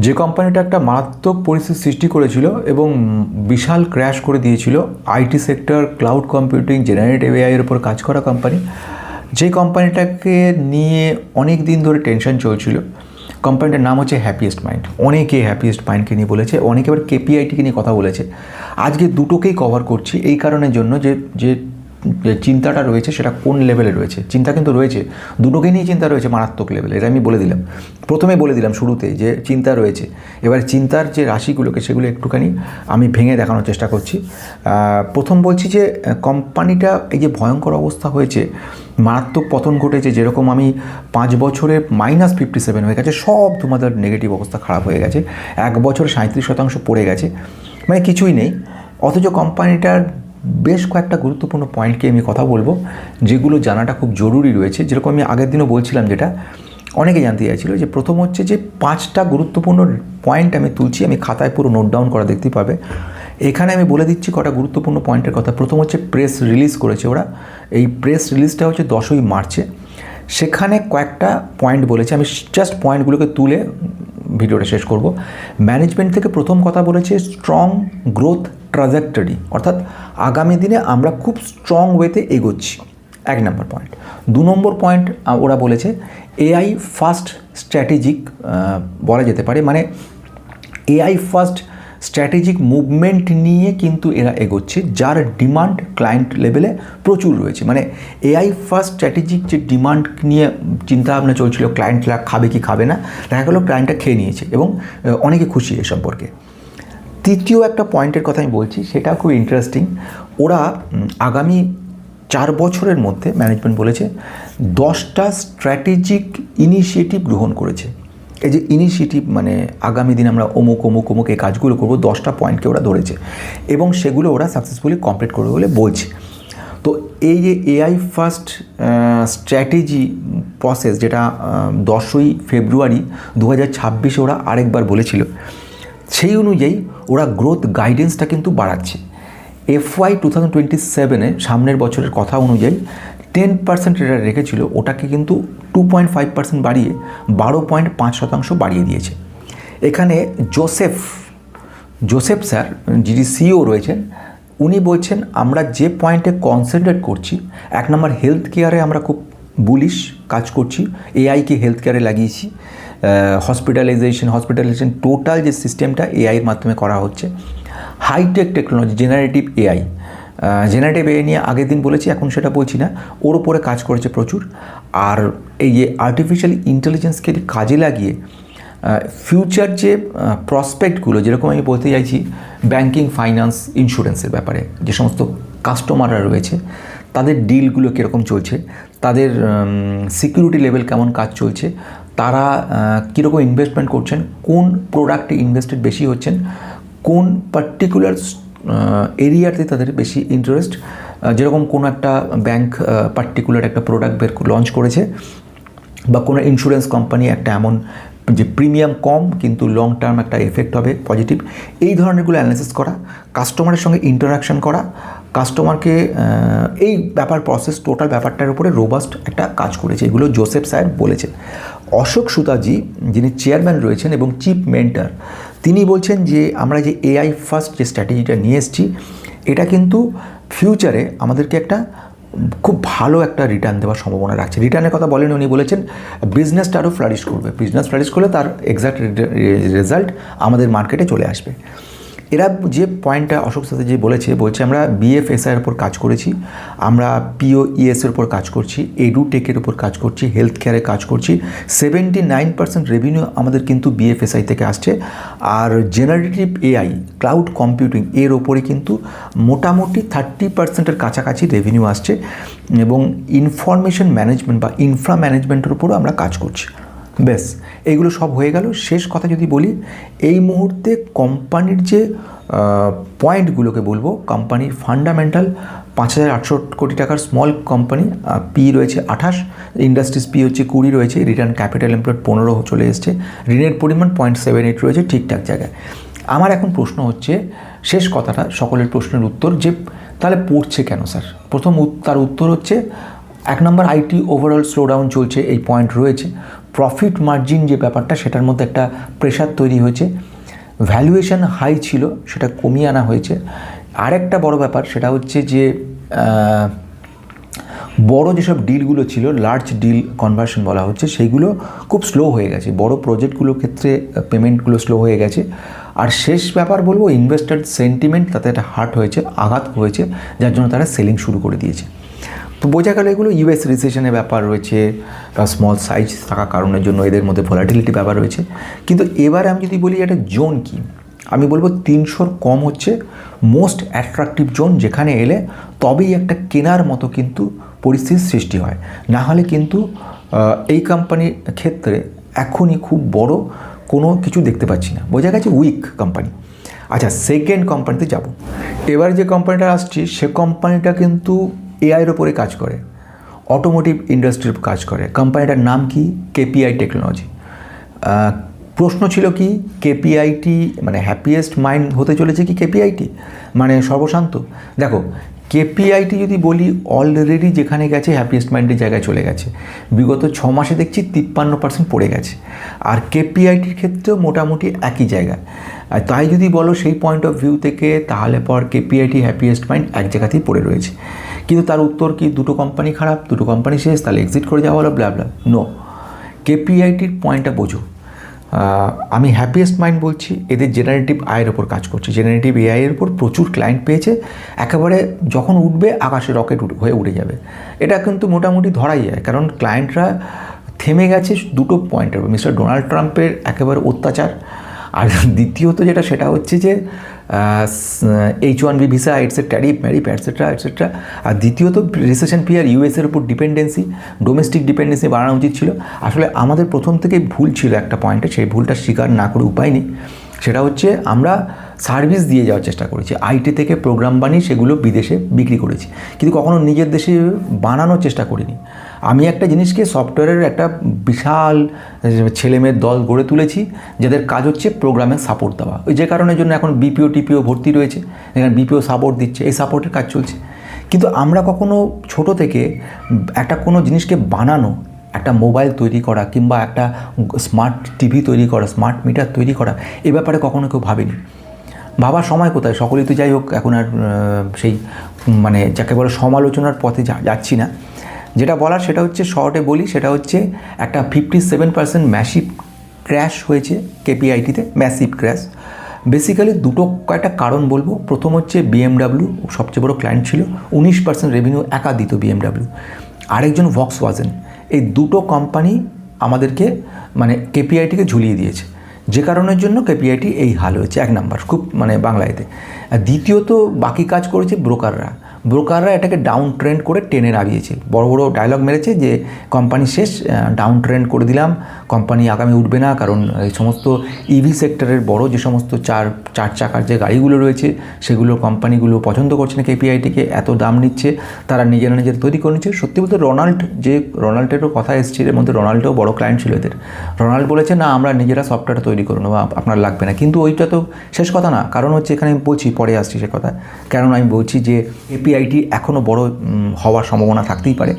যে কোম্পানিটা একটা মারাত্মক পরিস্থিতি সৃষ্টি করেছিল এবং বিশাল ক্র্যাশ করে দিয়েছিল IT sector, cloud computing, generative AI এর উপর কাজ করা কোম্পানি, যে কোম্পানিটাকে নিয়ে অনেক দিন ধরে টেনশন চলছিল। কোম্পানিটার নাম হচ্ছে হ্যাপিয়েস্ট মাইন্ড। অনেকে হ্যাপিয়েস্ট মাইন্ডকে নিয়ে বলেছে, অনেকে আবার কেপিআইটিকে নিয়ে কথা বলেছে। আজকে দুটোকেই কভার করছি এই কারণের জন্য যে যে চিন্তাটা রয়েছে সেটা কোন লেভেলে রয়েছে। চিন্তা কিন্তু রয়েছে, দুটোকে নিয়ে চিন্তা রয়েছে মারাত্মক লেভেলে, এটা আমি বলে দিলাম, প্রথমে বলে দিলাম শুরুতে যে চিন্তা রয়েছে। এবার চিন্তার যে রাশিগুলোকে সেগুলো একটুখানি আমি ভেঙে দেখানোর চেষ্টা করছি। প্রথম বলছি যে কোম্পানিটা এই যে ভয়ঙ্কর অবস্থা হয়েছে, মারাত্মক পতন ঘটেছে, যেরকম আমি 5 বছরে -57 হয়ে গেছে, সব তোমাদের নেগেটিভ অবস্থা খারাপ হয়ে গেছে, 1 বছরে 37% পড়ে গেছে, মানে কিছুই নেই। অথচ কোম্পানিটার বেশ কয়েকটা গুরুত্বপূর্ণ পয়েন্টকে আমি কথা বলবো, যেগুলো জানাটা খুব জরুরি রয়েছে। যেরকম আমি আগের দিনও বলছিলাম, যেটা অনেকে জানতে চাইছিল, যে প্রথম হচ্ছে যে 5টা গুরুত্বপূর্ণ পয়েন্ট আমি তুলছি, আমি খাতায় পুরো নোট ডাউন করা দেখতে পাবে। এখানে আমি বলে দিচ্ছি কটা গুরুত্বপূর্ণ পয়েন্টের কথা। প্রথম হচ্ছে প্রেস রিলিজ করেছে ওরা, এই প্রেস রিলিজটা হচ্ছে 10ই মার্চে। সেখানে কয়েকটা পয়েন্ট বলেছে, আমি জাস্ট পয়েন্টগুলোকে তুলে ভিডিওটা শেষ করব। ম্যানেজমেন্ট থেকে প্রথম কথা বলেছে স্ট্রং গ্রোথ ট্রাজেক্টরি, অর্থাৎ আগামী দিনে আমরা খুব স্ট্রং ওয়েতে এগোচ্ছি, 1 নম্বর পয়েন্ট। 2 নম্বর পয়েন্ট ওরা বলেছে এআই ফার্স্ট স্ট্র্যাটেজিক বলা যেতে পারে, মানে এআই ফার্স্ট স্ট্র্যাটেজিক মুভমেন্ট নিয়ে কিন্তু এরা এগোচ্ছে, যার ডিমান্ড ক্লায়েন্ট লেভেলে প্রচুর রয়েছে। মানে এআই ফার্স্ট স্ট্র্যাটেজিক যে ডিমান্ড নিয়ে চিন্তাভাবনা চলছিল, ক্লায়েন্টরা খাবে কি খাবে না, দেখা গেলো ক্লায়েন্টটা খেয়ে নিয়েছে এবং অনেকে খুশি এ সম্পর্কে। তৃতীয় একটা পয়েন্টের কথা আমি বলছি, সেটা খুব ইন্টারেস্টিং। ওরা আগামী 4 বছরের মধ্যে ম্যানেজমেন্ট বলেছে 10টা স্ট্র্যাটেজিক ইনিশিয়েটিভ গ্রহণ করেছে। এই যে ইনিশিয়েটিভ মানে আগামী দিন আমরা অমুক অমুক অমুক এই কাজগুলো করবো, 10টা পয়েন্টকে ওরা ধরেছে এবং সেগুলো ওরা সাকসেসফুলি কমপ্লিট করবে বলে বলছে। তো এই যে এআই ফার্স্ট স্ট্র্যাটেজি প্রসেস, যেটা 10ই ফেব্রুয়ারি 2026 ওরা আরেকবার বলেছিল, সেই অনুযায়ী ওরা গ্রোথ গাইডেন্সটা কিন্তু বাড়াচ্ছে। FY 2027-এ সামনের বছরের কথা অনুযায়ী 10% এটা রেখেছিল, ওটাকে কিন্তু 2.5% বাড়িয়ে 12.5% বাড়িয়ে দিয়েছে। এখানে জোসেফ স্যার, যিনি সিইও রয়েছেন, উনি বলছেন আমরা যে পয়েন্টে কনসেন্ট্রেট করছি, 1 নম্বর হেলথ কেয়ারে আমরা খুব বুলিশ কাজ করছি, এআইকে হেলথ কেয়ারে লাগিয়েছি। হসপিটালাইজেশন টোটাল যে সিস্টেমটা এআইয়ের মাধ্যমে করা হচ্ছে। হাইটেক টেকনোলজি, জেনারেটিভ এআই নিয়ে আগের দিন বলেছি, এখন সেটা বলছি না, ওর উপরে কাজ করেছে প্রচুর। আর এই যে আর্টিফিশিয়াল ইন্টেলিজেন্সকে কাজে লাগিয়ে ফিউচার যে প্রসপেক্টগুলো, যেরকম আমি বলতে চাইছি ব্যাংকিং, ফাইন্যান্স, ইন্স্যুরেন্সের ব্যাপারে যে সমস্ত কাস্টমাররা রয়েছে, তাদের ডিলগুলো কীরকম চলছে, তাদের সিকিউরিটি লেভেল কেমন কাজ চলছে, তারা কীরকম ইনভেস্টমেন্ট করছেন, কোন প্রোডাক্টে ইনভেস্টেড বেশি হচ্ছেন, কোন পার্টিকুলার এরিয়াতে তাদের বেশি ইন্টারেস্ট। যেরকম কোনো একটা ব্যাংক পার্টিকুলার একটা প্রোডাক্ট লঞ্চ করেছে, বা কোনো ইন্স্যুরেন্স কোম্পানি একটা এমন যে প্রিমিয়াম কম কিন্তু লং টার্ম একটা এফেক্ট হবে পজিটিভ, এই ধরনেরগুলো অ্যানালিসিস করা, কাস্টমারের সঙ্গে ইন্টারাকশন করা, কাস্টমারকে এই প্রসেস টোটাল ব্যাপারটার উপরে রোবাস্ট একটা কাজ করেছে। এগুলো জোসেফ স্যার বলেছেন। অশোক সুতাজি, যিনি চেয়ারম্যান রয়েছেন এবং চিফ মেন্টর, তিনি বলছেন যে আমরা যে এআই ফার্স্ট যে স্ট্র্যাটেজিটা নিয়ে এসেছি, এটা কিন্তু ফিউচারে আমাদেরকে একটা খুব ভালো একটা রিটার্ন দেওয়ার সম্ভাবনা রাখছে। রিটার্নের কথা বলেন, উনি বলেছেন বিজনেসটা আরও ফ্লারিশ করবে, বিজনেস ফ্লারিশ করলে তার এক্সাক্ট রেজাল্ট আমাদের মার্কেটে চলে আসবে। এরা যে পয়েন্টটা অশোক সাথে যে বলছে আমরা BFSI-এর উপর কাজ করেছি, আমরা POES-এর উপর কাজ করছি, এডুটেকের উপর কাজ করছি, হেলথ কেয়ারে কাজ করছি। 79% রেভিনিউ আমাদের কিন্তু BFSI থেকে আসছে। আর জেনারেটিভ এআই, ক্লাউড কম্পিউটিং এর ওপরে কিন্তু মোটামুটি 30%-এর কাছাকাছি রেভিনিউ আসছে। এবং ইনফরমেশন ম্যানেজমেন্ট বা ইনফ্রা ম্যানেজমেন্টের উপরও আমরা কাজ করছি। বেশ, এইগুলো সব হয়ে গেল। শেষ কথা যদি বলি, এই মুহূর্তে কোম্পানির যে পয়েন্টগুলোকে বলবো, কোম্পানির ফান্ডামেন্টাল 5,800 কোটি টাকার স্মল কোম্পানি, পি রয়েছে 28, ইন্ডাস্ট্রিজ পি হচ্ছে 20 রয়েছে, রিটার্ন ক্যাপিটাল এমপ্লয়েড 15 চলে এসছে, ঋণের পরিমাণ 0.78 রয়েছে, ঠিকঠাক জায়গায়। আমার এখন প্রশ্ন হচ্ছে, শেষ কথাটা সকলের প্রশ্নের উত্তর, যে তাহলে পড়ছে কেন স্যার? তার উত্তর হচ্ছে 1 নম্বর আইটি ওভারঅল স্লোডাউন চলছে, এই পয়েন্ট রয়েছে। প্রফিট মার্জিন যে ব্যাপারটা সেটার মধ্যে একটা প্রেশার তৈরি হয়েছে। ভ্যালুয়েশন হাই ছিল, সেটা কমিয়ে আনা হয়েছে। আরেকটা বড় ব্যাপার সেটা হচ্ছে যে বড় যেসব ডিলগুলো ছিল, লার্জ ডিল কনভার্সন বলা হচ্ছে, সেইগুলো খুব স্লো হয়ে গেছে। বড় প্রজেক্টগুলোর ক্ষেত্রে পেমেন্টগুলো স্লো হয়ে গেছে। আর শেষ ব্যাপার বলবো, ইনভেস্টার সেন্টিমেন্ট তাতে একটা হার্ট হয়েছে, আঘাত হয়েছে, যার জন্য তারা সেলিং শুরু করে দিয়েছে। তো বোঝা গেল এগুলো ইউএস রিসেশনের ব্যাপার রয়েছে, স্মল সাইজ থাকার কারণের জন্য এদের মধ্যে ভলাটিলিটি ব্যাপার রয়েছে। কিন্তু এবার আমি যদি বলি একটা জোন কি, আমি বলবো 300-র কম হচ্ছে মোস্ট অ্যাট্রাকটিভ জোন, যেখানে এলে তবেই একটা কেনার মতো কিন্তু পরিস্থিতির সৃষ্টি হয়। না হলে কিন্তু এই কোম্পানির ক্ষেত্রে এখনই খুব বড় কোনো কিছু দেখতে পাচ্ছি না, বোঝা গেছে উইক কোম্পানি। আচ্ছা, সেকেন্ড কোম্পানিতে যাব। এবার যে কোম্পানিটা আসছি সে কোম্পানিটা কিন্তু এআইয়ের ওপরে কাজ করে, অটোমোটিভ ইন্ডাস্ট্রির কাজ করে। কোম্পানিটার নাম কি? KPI technology. প্রশ্ন ছিল কি, কেপিআইটি মানে হ্যাপিয়েস্ট মাইন্ড হতে চলেছে কি কেপিআইটি, মানে সর্বশান্ত? দেখো, কেপিআইটি যদি বলি অলরেডি যেখানে গেছে হ্যাপিয়েস্ট মাইন্ডের জায়গায় চলে গেছে। বিগত 6 মাসে দেখছি 53% পড়ে গেছে। আর কেপিআইটির ক্ষেত্রেও মোটামুটি একই জায়গায়। আর তাই যদি বলো সেই পয়েন্ট অফ ভিউ থেকে, তাহলে পর কেপিআইটি হ্যাপিয়েস্ট মাইন্ড এক জায়গাতেই পড়ে রয়েছে। কিন্তু তার উত্তর কি দুটো কোম্পানি খারাপ, দুটো কোম্পানি শেষ, তাহলে এক্সিট করে যাওয়া হলো, ব্লা ব্লা? নো, কেপিআইটির পয়েন্টটা বোঝো। আমি হ্যাপিয়েস্ট মাইন্ড বলছি, এদের জেনারেটিভ আয়ের ওপর কাজ করছে। জেনারেটিভ এআইয়ের ওপর প্রচুর ক্লায়েন্ট পেয়েছে, একেবারে যখন উঠবে আকাশে রকেট হয়ে উঠে যাবে। এটা কিন্তু মোটামুটি ধরাই যায়, কারণ ক্লায়েন্টরা থেমে গেছে দুটো পয়েন্টের উপর। মিস্টার ডোনাল্ড ট্রাম্পের একেবারে অত্যাচার, আর দ্বিতীয়ত যেটা সেটা হচ্ছে যে H1B visa, it's a tariff ম্যারিফ এটসেট্রা এটসেট্রা। আর দ্বিতীয়ত রিসেশন ফিয়ার, ইউএসের উপর ডিপেন্ডেন্সি, ডোমেস্টিক ডিপেন্ডেন্সি বাড়ানো উচিত ছিল। আসলে আমাদের প্রথম থেকে ভুল ছিল একটা পয়েন্টে, সেই ভুলটা স্বীকার না করে উপায় নেই। সেটা হচ্ছে আমরা সার্ভিস দিয়ে যাওয়ার চেষ্টা করেছি, আইটি থেকে প্রোগ্রাম বানিয়ে সেগুলো বিদেশে বিক্রি করেছি, কিন্তু কখনো নিজের দেশে বানানোর চেষ্টা করিনি। আমি একটা জিনিসকে সফটওয়্যারের একটা বিশাল ছেলেমেয়ের দল গড়ে তুলেছি, যাদের কাজ হচ্ছে প্রোগ্রামে সাপোর্ট দেওয়া। ওই যে কারণের জন্য এখন বিপিও টিপিও ভর্তি রয়েছে, এখানে বিপিও সাপোর্ট দিচ্ছে, এই সাপোর্টের কাজ চলছে। কিন্তু আমরা কখনো ছোট থেকে একটা কোনো জিনিসকে বানানো, একটা মোবাইল তৈরি করা কিংবা একটা স্মার্ট টিভি তৈরি করা, স্মার্ট মিটার তৈরি করা, এ ব্যাপারে কখনো কেউ ভাবেনি। ভাবার সময় কোথায়, সকলেই তো যাই হোক এখন আর সেই মানে যাকে বলে সমালোচনার পথে যাচ্ছি না। যেটা বলার সেটা হচ্ছে, শর্টে বলি, সেটা হচ্ছে একটা 57% ম্যাসিভ ক্র্যাশ হয়েছে কেপিআইটিতে, ম্যাসিভ ক্র্যাশ। বেসিক্যালি দুটো কয়েকটা কারণ বলবো। প্রথম হচ্ছে বিএমডাব্লিউ সবচেয়ে বড় ক্লায়েন্ট ছিল, 19% রেভিনিউ একা দিত বিএমডাব্লিউ। আরেকজন ভক্সওয়াগেন। এই দুটো কোম্পানি আমাদেরকে মানে কেপিআইটিকে ঝুলিয়ে দিয়েছে, যে কারণের জন্য কেপিআইটি এই হাল হয়েছে, এক নাম্বার খুব মানে বাংলাতে। আর দ্বিতীয়ত বাকি কাজ করেছে ব্রোকাররা এটাকে ডাউন ট্রেন্ড করে টেনে নামিয়েছে, বড় বড় ডায়লগ মেরেছে যে কোম্পানি শেষ, ডাউন ট্রেন্ড করে দিলাম, কোম্পানি আগামী উঠবে না। কারণ এই সমস্ত ইভি সেক্টরের বড় যে সমস্ত চার চাকার যে গাড়িগুলো রয়েছে, সেগুলো কোম্পানিগুলো পছন্দ করছে না কেপিআইটিকে, এত দাম নিচ্ছে, তারা নিজেরা নিজের তৈরি করে নিচ্ছে। সত্যি বলতে রোনাল্ডেরও কথা এসছে, এর মধ্যে রোনাল্ডও বড় ক্লায়েন্ট ছিল এদের। রোনাল্ড বলেছে না, আমরা নিজেরা সফটওয়্যারটা তৈরি করে নেবো, আপনার লাগবে না। কিন্তু ওইটা তো শেষ কথা না, কারণ হচ্ছে এখানে আমি বলছি, পরে আসছি সে কথা। কারণ আমি বলছি যে কেপিআইটি এখনও বড় হওয়ার সম্ভাবনা থাকতেই পারে।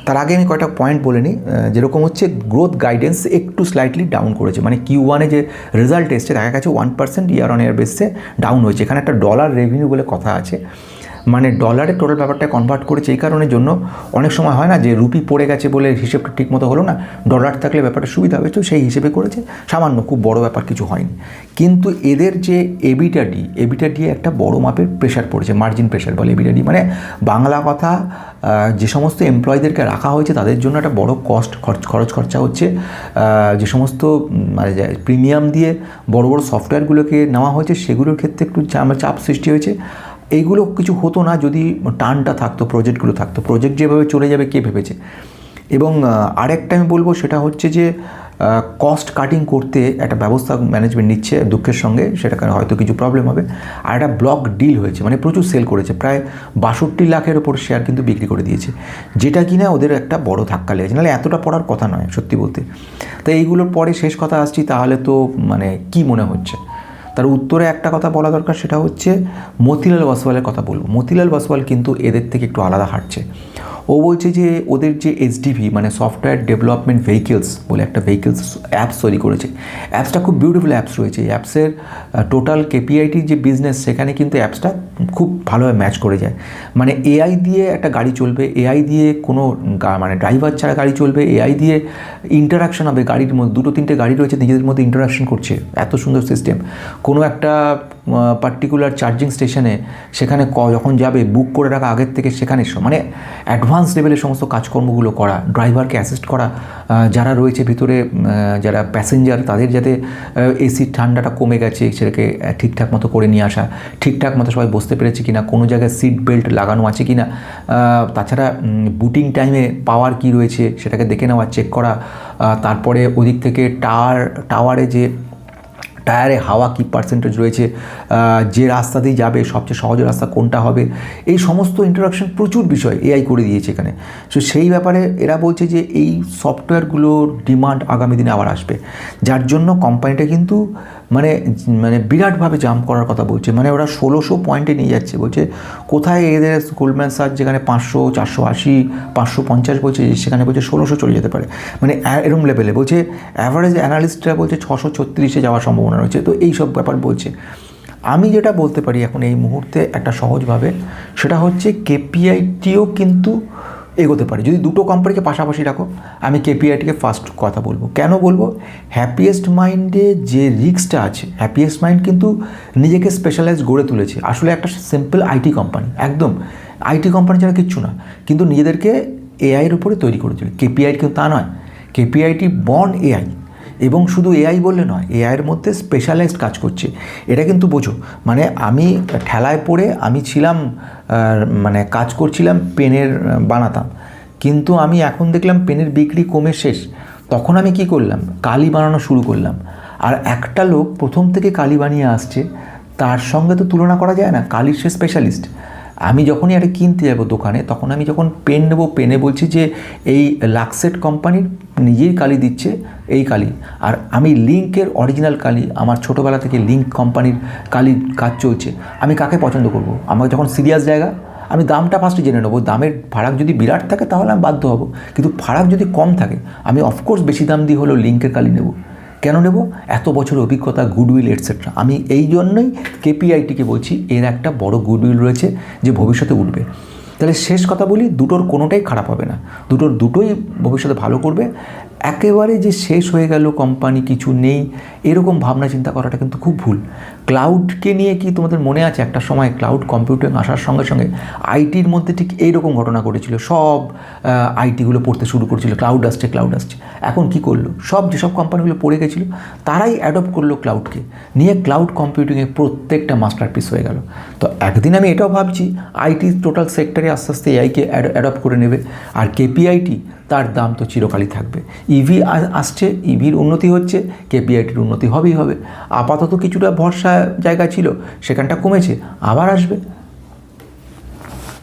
তার আগে আমি কয়েকটা পয়েন্ট বলে নিই। যেরকম হচ্ছে গ্রোথ গাইডেন্স একটু স্লাইটলি ডাউন করেছে, মানে Q1-এ যে রেজাল্ট এসছে দেখা গেছে 1% ইয়ার অন ইয়ার বেসে ডাউন হয়েছে। এখানে একটা ডলার রেভিনিউ বলে কথা আছে, মানে ডলারের টোটাল ব্যাপারটা কনভার্ট করেছে। এই কারণের জন্য অনেক সময় হয় না যে রুপি পড়ে গেছে বলে হিসেবটা ঠিক মতো হলো না, ডলার থাকলে ব্যাপারটা সুবিধা হবে, তো সেই হিসেবে করেছে, সামান্য, খুব বড় ব্যাপার কিছু হয়নি। কিন্তু এদের যে এবিটা একটা বড় মাপের প্রেশার পড়েছে, মার্জিন প্রেশার বলে এবিটা, মানে বাংলা কথা, যে সমস্ত এমপ্লয়ীদেরকে রাখা হয়েছে তাদের জন্য একটা বড় খরচ খরচা হচ্ছে। যে সমস্ত মানে প্রিমিয়াম দিয়ে বড় বড় সফটওয়্যারগুলোকে নেওয়া হয়েছে, সেগুলোর ক্ষেত্রে একটু চাপ সৃষ্টি হয়েছে। এইগুলো কিছু হতো না যদি টানটা থাকতো, প্রজেক্টগুলো থাকতো। প্রজেক্ট যেভাবে চলে যাবে কে ভেবেছে। এবং আরেকটা আমি বলবো সেটা হচ্ছে যে কস্ট কাটিং করতে একটা ব্যবস্থা ম্যানেজমেন্ট নিচ্ছে দুঃখের সঙ্গে, সেটা কারণে হয়তো কিছু প্রবলেম হবে। আর একটা ব্লক ডিল হয়েছে, মানে প্রচুর সেল করেছে, প্রায় 62 লাখের ওপর শেয়ার কিন্তু বিক্রি করে দিয়েছে, যেটা কিনা ওদের একটা বড় ধাক্কা লেগেছে, নাহলে এতটা পড়ার কথা নয় সত্যি বলতে। তাই এইগুলোর পরে শেষ কথা আসছি, তাহলে তো মানে কি মনে হচ্ছে? তার উত্তরে একটা কথা বলা দরকার, সেটা হচ্ছে মতিলাল ওসওয়ালের কথা বলবো। মতিলাল ওসওয়াল কিন্তু এদের থেকে একটু আলাদা হাঁটছে। ও বলছে যে ওদের যে এসডিভি মানে সফটওয়্যার ডেভেলপমেন্ট ভেহিকেলস বলে একটা ভেহিকেলস অ্যাপস তৈরি করেছে। অ্যাপসটা খুব বিউটিফুল অ্যাপস রয়েছে। এই অ্যাপসের টোটাল কেপিআইটির যে বিজনেস সেখানে কিন্তু অ্যাপসটা খুব ভালোভাবে ম্যাচ করে যায়। মানে এআই দিয়ে একটা গাড়ি চলবে, এআই দিয়ে কোনো মানে ড্রাইভার ছাড়া গাড়ি চলবে, এআই দিয়ে ইন্টারাকশন হবে গাড়ির মধ্যে। 2-3টে গাড়ি রয়েছে নিজেদের মধ্যে ইন্টারাকশন করছে, এত সুন্দর সিস্টেম। কোনো একটা পার্টিকুলার চার্জিং স্টেশনে সেখানে যখন যাবে বুক করে রাখা আগের থেকে সেখানে মানে অ্যাডভান্স লেভেলের সমস্ত কাজকর্মগুলো করা, ড্রাইভারকে অ্যাসিস্ট করা, যারা রয়েছে ভিতরে যারা প্যাসেঞ্জার তাদের যাতে এসির ঠান্ডাটা কমে গেছে সেটাকে ঠিকঠাক মতো করে নিয়ে আসা, ঠিকঠাক মতো সবাই বসতে পেরেছে কিনা, কোনো জায়গায় সিট বেল্ট লাগানো আছে কিনা, তাছাড়া বুটিং টাইমে পাওয়ার কি রয়েছে সেটাকে দেখে নেওয়া, চেক করা। তারপরে ওদিক থেকে টাওয়ারে যে টায়ারে হাওয়া কী পার্সেন্টেজ রয়েছে, যে রাস্তা দিয়ে যাবে সবচেয়ে সহজ রাস্তা কোনটা হবে, এই সমস্ত ইন্টারাকশন প্রচুর বিষয় এআই করে দিয়েছে এখানে। সো সেই ব্যাপারে এরা বলছে যে এই সফটওয়্যারগুলোর ডিমান্ড আগামী দিনে আবার আসবে, যার জন্য কোম্পানিটা কিন্তু মানে বিরাটভাবে জাম্প করার কথা বলছে। মানে ওরা 1600 পয়েন্টে নিয়ে যাচ্ছে। বলছে কোথায় এদের গোল্ডম্যান সার্চ যেখানে 500, 480, 550 বলছে, সেখানে বলছে 1600 চলে যেতে পারে। মানে এরম লেভেলে বলছে। অ্যাভারেজ অ্যানালিস্টরা বলছে 636-এ যাওয়ার সম্ভাবনা রয়েছে। তো এই সব ব্যাপার বলছে। আমি যেটা বলতে পারি এখন এই মুহূর্তে একটা সহজভাবে, সেটা হচ্ছে কেপিআইটিও কিন্তু এগোতে পারে যদি দুটো কোম্পানিকে পাশাপাশি রাখো। আমি কেপিআইটিকে ফার্স্ট কথা বলবো। কেন বলবো? হ্যাপিয়েস্ট মাইন্ডে যে রিস্কটা আছে, হ্যাপিয়েস্ট মাইন্ড কিন্তু নিজেকে স্পেশালাইজ গড়ে তুলেছে। আসলে একটা সিম্পল আইটি কোম্পানি, একদম আইটি কোম্পানি ছাড়া কিচ্ছু না, কিন্তু নিজেদেরকে এআইয়ের উপরে তৈরি করেছিল। কেপিআই কিন্তু তা নয়, কেপিআইটি বর্ন এআই। এবং শুধু এআই বললে নয়, এআইয়ের মধ্যে স্পেশালাইজড কাজ করছে। এটা কিন্তু বোঝো। মানে আমি ঠেলায় পড়ে আমি ছিলাম মানে কাজ করছিলাম পেনের বানাতাম, কিন্তু আমি এখন দেখলাম পেনের বিক্রি কমে শেষ। তখন আমি কি করলাম? কালি বানানো শুরু করলাম। আর একটা লোক প্রথম থেকে কালি বানিয়ে আসছে, তার সঙ্গে তো তুলনা করা যায় না। কালির সে স্পেশালিস্ট। আমি যখনই একটা কিনতে যাবো দোকানে, তখন আমি যখন পেন নেবো, পেনে বলছি যে এই লাক্সেট কোম্পানির নিজেই কালি দিচ্ছে এই কালি। আর আমি লিঙ্কের অরিজিনাল কালি, আমার ছোটোবেলা থেকে লিঙ্ক কোম্পানির কালির কাজ চলছে। আমি কাকে পছন্দ করব? আমার যখন সিরিয়াস জায়গা, আমি দামটা ফার্স্টে জেনে নেবো। দামের ফারাক যদি বিরাট থাকে তাহলে আমি বাধ্য হব, কিন্তু ফারাক যদি কম থাকে আমি অফকোর্স বেশি দাম দিয়ে হলেও লিঙ্কের কালি নেব। কেন নেব? এত বছরের অভিজ্ঞতা, গুডউইল এটসেট্রা। আমি এই জন্যই কেপিআইটিকে বলছি এর একটা বড় গুডউইল রয়েছে যে ভবিষ্যতে উঠবে। তাহলে শেষ কথা বলি, দুটোর কোনোটাই খারাপ হবে না, দুটোই ভবিষ্যতে ভালো করবে। একেবারে যে শেষ হয়ে গেল কোম্পানি, কিছু নেই, এরকম ভাবনা চিন্তা করাটা কিন্তু খুব ভুল। ক্লাউডকে নিয়ে কি তোমাদের মনে আছে একটা সময় ক্লাউড কম্পিউটিং আসার সঙ্গে সঙ্গে আইটির মধ্যে ঠিক এইরকম ঘটনা ঘটেছিল। সব আইটিগুলো পড়তে শুরু করেছিল ক্লাউড আসছে ক্লাউড আসছে। এখন কি করলো? যেসব কোম্পানিগুলো পড়ে গেছিলো তারাই অ্যাডপ্ট করলো ক্লাউডকে নিয়ে। ক্লাউড কম্পিউটিংয়ে প্রত্যেকটা মাস্টারপিস হয়ে গেল। তো একদিন আমি এটাও ভাবছি আইটি টোটাল সেক্টরে আস্তে আস্তে এআইকে অ্যাডপ্ট করে নেবে। আর কেপিআইটি তার দাম তো চিরকালই থাকবে। ইভি আসছে, ইভির উন্নতি হচ্ছে, কেপিআইটির উন্নতি হবেই হবে। আপাতত কিছুটা ভরসা জায়গা ছিল, সেখানটা কমেছে, আবার আসবে।